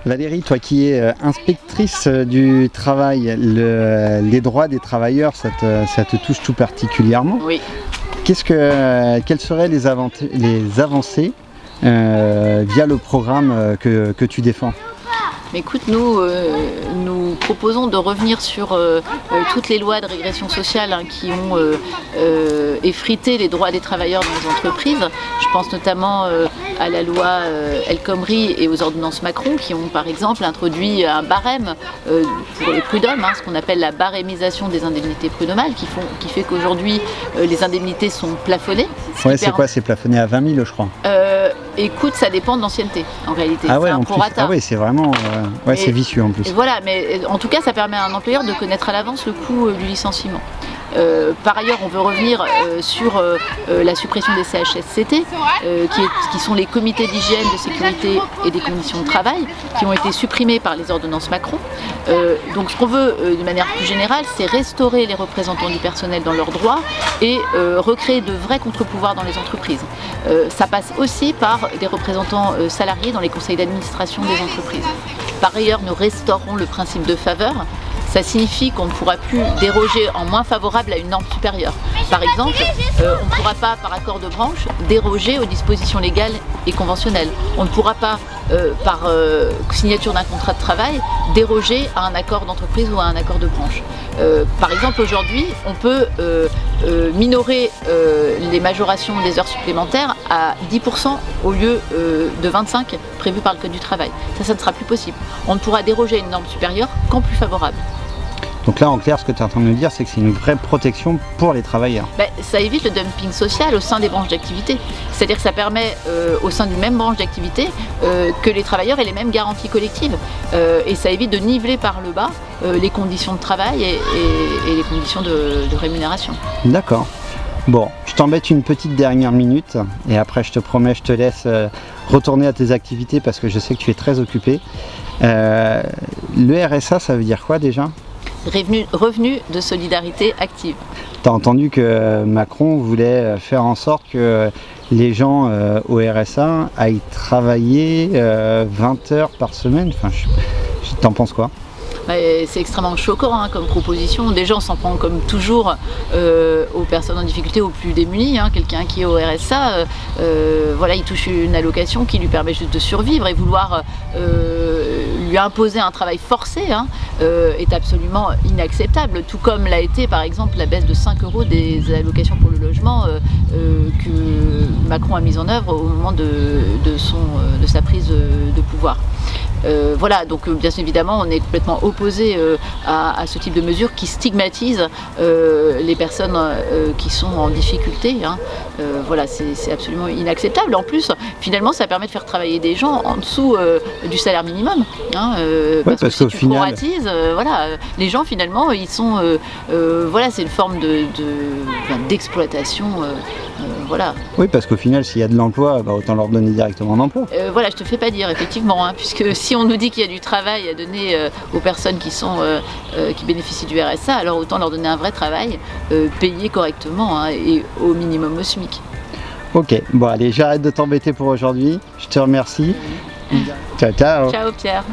Valérie, toi qui es inspectrice du travail, les droits des travailleurs, ça te touche tout particulièrement. Oui. Quelles seraient les avancées via le programme que tu défends? Écoute, nous proposons de revenir sur toutes les lois de régression sociale qui ont effrité les droits des travailleurs dans les entreprises. Je pense notamment à la loi El Khomri et aux ordonnances Macron qui ont par exemple introduit un barème pour les prud'hommes, ce qu'on appelle la barémisation des indemnités prud'homales, qui fait qu'aujourd'hui les indemnités sont plafonnées. Ouais, c'est quoi? C'est plafonné à 20 000 je crois. Écoute, ça dépend de l'ancienneté en réalité. Ah ouais, c'est un prorata. Ah ouais, c'est vraiment c'est vicieux en plus. Et voilà, mais en tout cas, ça permet à un employeur de connaître à l'avance le coût du licenciement. Par ailleurs, on veut revenir sur la suppression des CHSCT, qui sont les comités d'hygiène, de sécurité et des conditions de travail, qui ont été supprimés par les ordonnances Macron. Donc ce qu'on veut de manière plus générale, c'est restaurer les représentants du personnel dans leurs droits et recréer de vrais contre-pouvoirs dans les entreprises. Ça passe aussi par des représentants salariés dans les conseils d'administration des entreprises. Par ailleurs, nous restaurerons le principe de faveur. Ça signifie qu'on ne pourra plus déroger en moins favorable à une norme supérieure. Par exemple, on ne pourra pas, par accord de branche, déroger aux dispositions légales et conventionnelles. On ne pourra pas, par signature d'un contrat de travail, déroger à un accord d'entreprise ou à un accord de branche. Par exemple, aujourd'hui, on peut minorer les majorations des heures supplémentaires à 10% au lieu de 25% prévu par le Code du travail. Ça ne sera plus possible. On ne pourra déroger à une norme supérieure qu'en plus favorable. Donc là, en clair, ce que tu es en train de nous dire, c'est que c'est une vraie protection pour les travailleurs. Ça évite le dumping social au sein des branches d'activité. C'est-à-dire que ça permet, au sein d'une même branche d'activité, que les travailleurs aient les mêmes garanties collectives. Et ça évite de niveler par le bas les conditions de travail et les conditions de rémunération. D'accord. Bon, je t'embête une petite dernière minute et après, je te promets, je te laisse retourner à tes activités parce que je sais que tu es très occupé. Le RSA, ça veut dire quoi déjà ? Revenu de solidarité active. Tu as entendu que Macron voulait faire en sorte que les gens au RSA aillent travailler 20 heures par semaine. Enfin, t'en penses quoi? C'est extrêmement choquant comme proposition. Déjà, on s'en prend comme toujours aux personnes en difficulté, aux plus démunis. Quelqu'un qui est au RSA, il touche une allocation qui lui permet juste de survivre et vouloir lui imposer un travail forcé est absolument inacceptable. Tout comme l'a été par exemple la baisse de 5 € des allocations pour le logement que Macron a mise en œuvre au moment de sa prise de pouvoir. Donc bien évidemment on est complètement opposé à ce type de mesures qui stigmatisent les personnes qui sont en difficulté. C'est absolument inacceptable. En plus, finalement, ça permet de faire travailler des gens en dessous du salaire minimum. Parce que si tu proratises, les gens finalement, ils sont, c'est une forme d'exploitation. Oui, parce qu'au final, s'il y a de l'emploi, autant leur donner directement un emploi. Je te fais pas dire, effectivement, puisque si on nous dit qu'il y a du travail à donner aux personnes qui bénéficient du RSA, alors autant leur donner un vrai travail, payé correctement et au minimum au SMIC. Ok, bon allez, j'arrête de t'embêter pour aujourd'hui. Je te remercie. Ciao, ciao. Ciao Pierre.